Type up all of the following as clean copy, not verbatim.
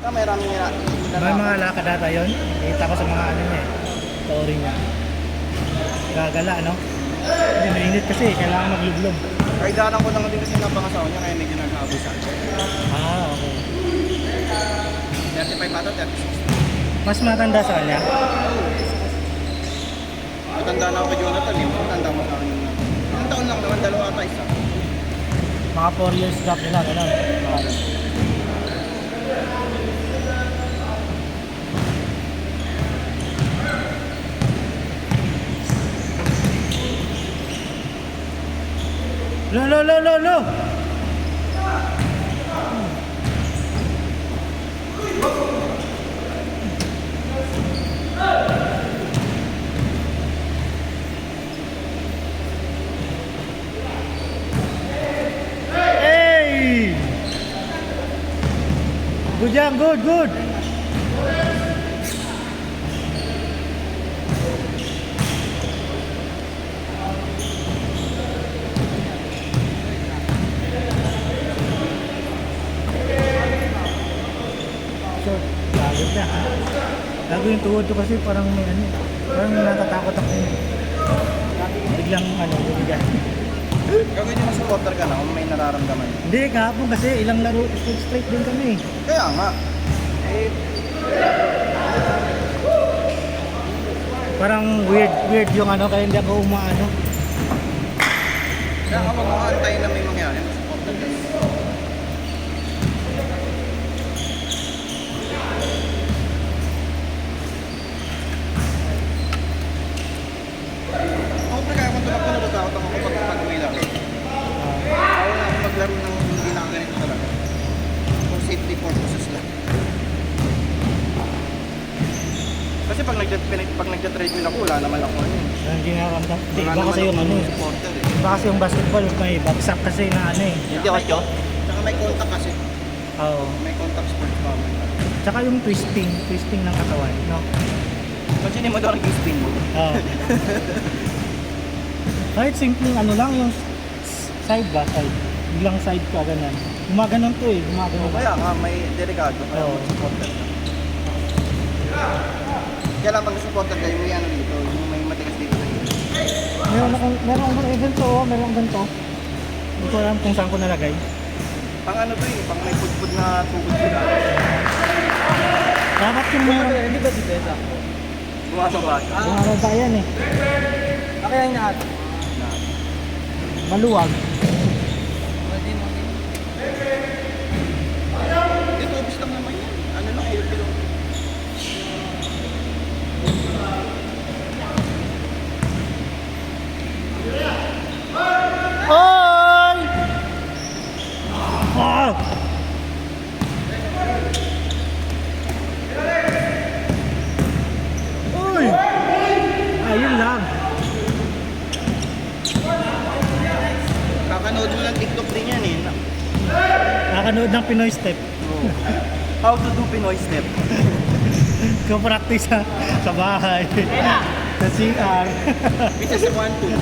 may raming May mga lakad ata yun. Kita ko sa mga ano niya eh. Story niya. Gagala, ano? Hindi, mainit kasi. Kailangan maglublob. Ay, darang ko lang din kasi napangasawa niya kaya medyo nagkabusan. Ah, okay. 35 ata, 36. Mas matanda sa kanya? Matanda na ako kay Jonathan eh. Matanda mo sa akin yung ilang taon lang naman, dalawa ata isa. Mga 4 years gap nila, gano'n. Lo! Hey! Good yan, good! Short, lagod na. Lago yung tuhod ko kasi parang may ano, parang natatakot ako. Biglang ano, bumigay. Gagawin niyo na supporter ka na kung may nararamdaman. Hindi, kahapon kasi ilang laro straight din kami. Kaya nga. Eh, Parang weird yung ano, kaya hindi ako umaano. kaya kapag makaantay na may mangyari, supporter ka. Ako pa kaya kung tumakbo natatakot ako pag may laro. Ayaw na ako maglaro ng hindi na ganito talaga. For safety purposes lang. Kasi pag nagja-treadmill ako, wala naman ako ano. Hindi nakaramdam. Hindi, Wala iba naman kasi yung akong ano. supporter eh. Iba kasi yung basketball, may bagsak kasi na ano eh. Hindi ako ito. Tsaka may contact kasi. Oo. May contact sport pa. Tsaka yung twisting ng katawan, no? Pansinin mo daw ang spin mo. Oo. Kahit simpleng ano lang, yung side. Biglang side ka, ganun. Gumaganon to eh, gumaganon. Kaya nga, may delikado. Kaya Oo. supporter ka. Kaya lang pag supporter kayo, may ano dito. Yung may matigas dito na yun. Meron akong ganito, meron ganito. Hindi ko alam kung saan ko nalagay. Pang ano to eh, pang may pudpud na tubod sila. Dapat yung meron. Hindi ba dito esa? Bumasok ba? Bumababa yan eh. Kaya yung nahat. Maluwag. Dito, obis lang naman yan. Ano lang, kilo. Oy! Ah! Uy! Ayun lang. Kakanood mo ng TikTok din yan eh. Nakanood ng Pinoy Step. How to do Pinoy step. Ko practice sa bahay. Sa CR. Bisa sa 1-2.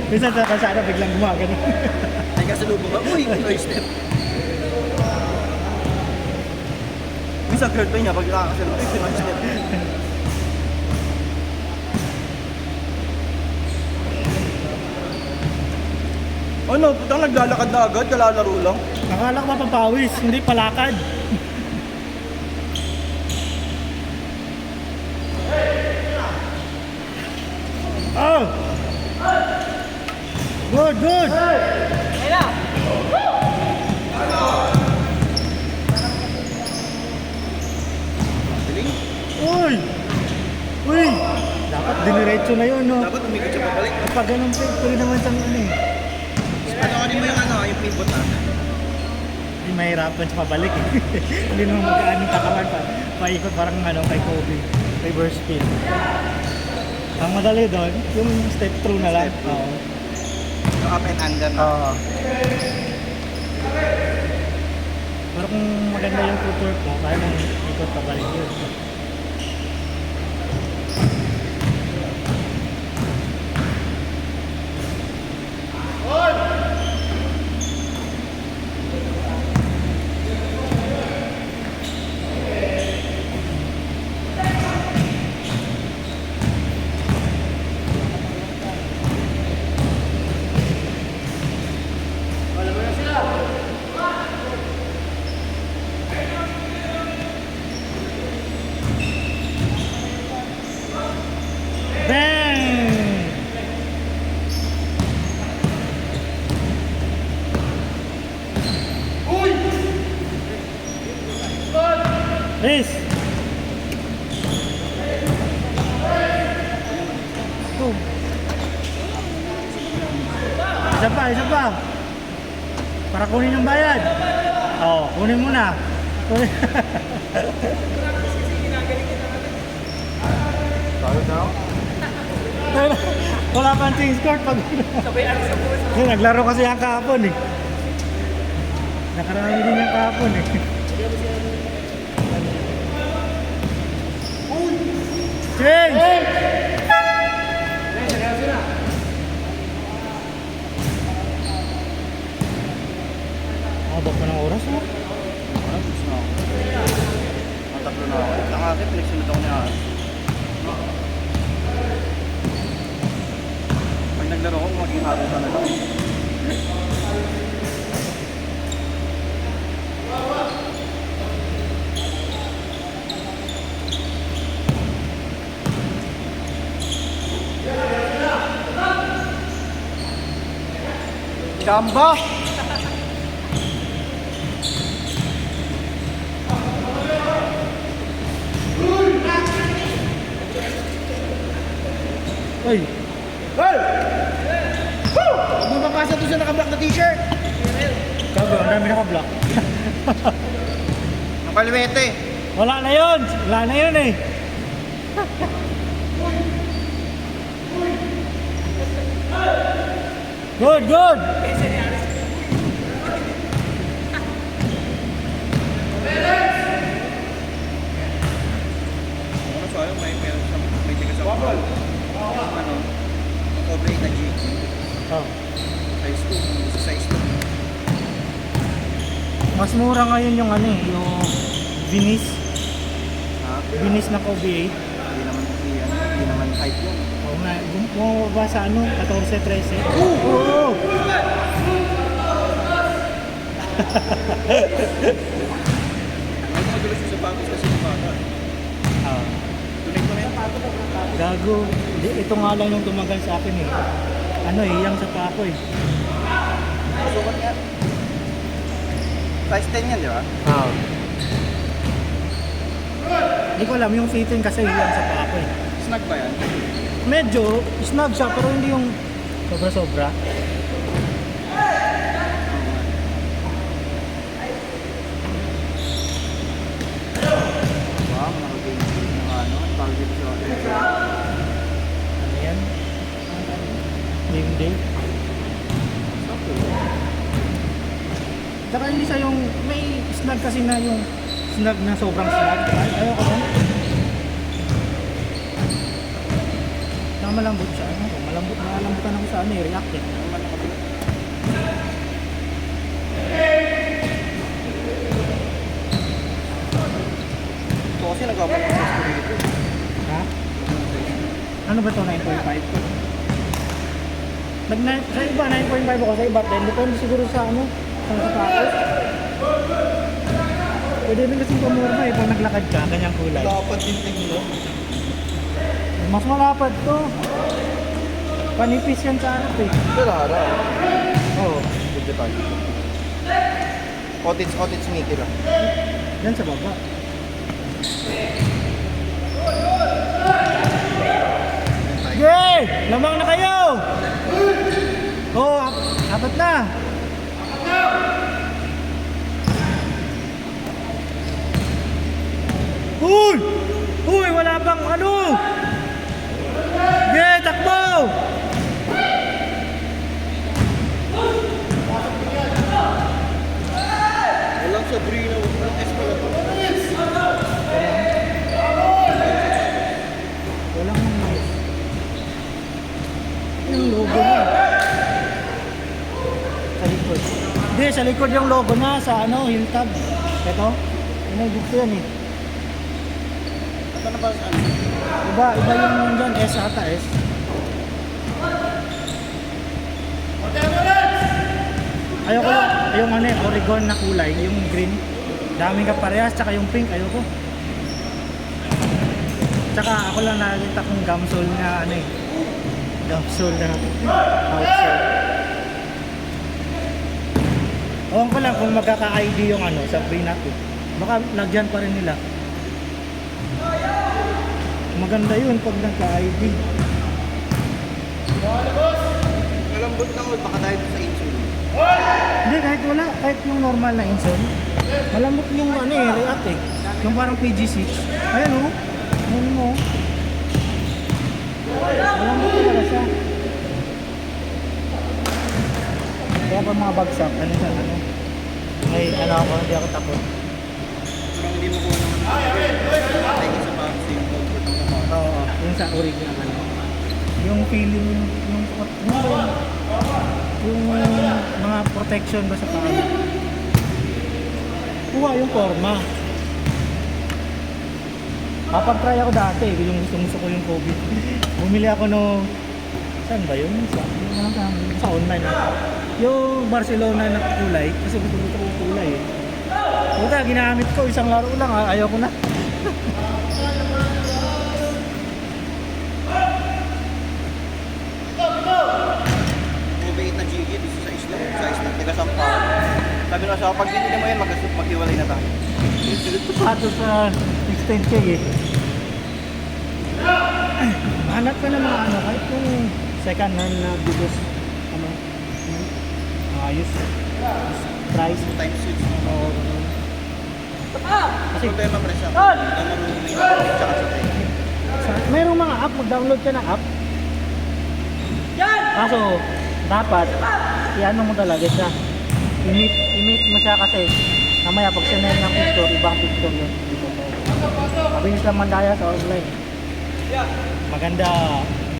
Minsan sa kasada biglang gumagano. Ay kasalubong ka, uy, Pinoy step. Bisa girlfriend niya, pag nakakasalubong, uy, Pinoy step. Ano, putang naglalakad na agad, kalalaro lang. Akala ko mapapawis, hindi palakad. Oh! Good! Galing. Uy! Dapat diniretso na yun, no? Dapat umikot siya pabalik. Kapag ganun, pwede naman siyang ano eh. Ano ka din mo yung ano, yung pivot na. Hindi mahirapan siya pabalik eh. Hindi naman magkaan yung katawan pa. Paikot parang ano kay Kobe. Reverse spin. Ang madali doon, yung step through na lang. Step through. Oo. Yung up and under na. Oo. Pero kung maganda yung footwork mo, kaya nang ikot pabalik yun. Chris! Oh. Isa pa, isa pa. Para kunin yung bayad. Oo, kunin mo na. Kunin. Talo na ako. Wala pang change court pag... Naglaro kasi yung kahapon eh. Nakarami din yung kahapon eh. Change! Abot pa ng oras mo? Gusto na ako. Mataklo na ako. Nakakit, pinagsunod ako niya. Pag naglaro ko, maging habol ka na lang. Chamba! Uy! Hey! Huwag mo mapasa doon sa naka-black na t-shirt! Gago, ang dami naka-block. Ang kalwete! Wala na yun! Wala na yun eh! Good, good! Ano sa ayaw, may tigas ako. Ano? Cobre na GG. Oh. Size 2. Gusto size 2. Mas mura ngayon yung ano eh, yung Venice. Ha? Venice na OBA. Hindi naman hype yun. Oo nga, bumababa sa ano, 14-13. Oo! Ay, magulos yung sapatos kasi yung bata. Ah, Tunig ko na yung pato ko. gago. Ito nga lang yung tumagal sa akin eh. Ano eh, yung sa pa ako eh. Masukat nga. Size 10 yan, di ba? Ah. Hindi ko alam, yung fitting kasi yung sa pa ako eh. Snag ba yan? Medyo snug siya pero hindi yung sobra-sobra. Wow, nakagain ng ano, target sa Ano yan? Game day. Saka hindi siya yung, may snug kasi na yung snug na sobrang snug. Ayoko yan. Saka malambot siya. Ano ko? Malambutan ako sa ano eh, react eh. naman nakabila. Ito kasi nagkakaroon ng size ko dito. Ha? Ano ba to 9.5? Sa iba 9.5 ako, sa iba 10. Depende siguro sa ano, sa sapatos. Pwede rin kasing pamurma eh, pag naglakad ka, kanyang kulay. Dapat yung tingin. Mas malapad to. Panipis yan sa harap eh. Ito lara. Oo. Good detalye. Cottage Mickey lang. Yan sa baba. Yay! Lamang na kayo! Oo, apat na. Uy! Uy, wala pang ano! Yay, takbo! Walang Sabrina, walang Escalade. Walang nice. Yung logo na. Sa likod. Hindi, sa likod yung logo na sa ano, Hilltop. Ito. Inagig ko yan eh. Ito na ba sa ano? Iba yung dyan, S ata, S. Ayoko yung ano eh, Oregon na kulay, yung green. Daming kaparehas, tsaka yung pink, ayoko. Tsaka ako lang nakita kong gamsol na ano eh. Gamsol na outsole. Ewan ko lang kung magkaka-ID yung ano sa Brinato. Baka lagyan pa rin nila. Maganda yun pag nagka-ID. Malambot lang ulit, baka dahil sa insulin. Hindi, kahit wala, kahit yung normal na insul. Malambot yung ano eh, react eh. Yung parang PG6. Ayan o. Ayan mo. Malambot talaga siya. Kaya pa mga bagsak, ano sa ano. May ano ako, hindi ako takot. Parang hindi mo kuha naman tayo sa box yung comfort ng mga. Oo, yung sa original ano. Yung feeling, yung mga protection ba sa paa. Kuha yung forma. Kapag-try ako dati, yung gusto ko yung COVID. Bumili ako no, saan ba yun? Sa online na. Yung Barcelona na kulay, kasi gusto ko kulay eh. Puta, ginamit ko, isang laro lang, ayaw ko na. Mobile na GG, dito sa isla, taga Sampa. Sabi na sa pag binili mo yan, maghiwalay na tayo. Pato sa 16K eh. Hanap ka ng mga ano, kahit yung second hand na bigos, ano, ayos. Price. 2 times switch. Oo. Kasi problema pa rin siya. Tol! Na marunong na yung tsaka sa tayo. Mayroong mga app, mag-download ka ng app. Kaso, dapat, i-ano mo talaga siya. I-meet mo siya kasi mamaya pag sinend ng picture, ibang picture yun. Mabilis lang mandaya sa online. Maganda.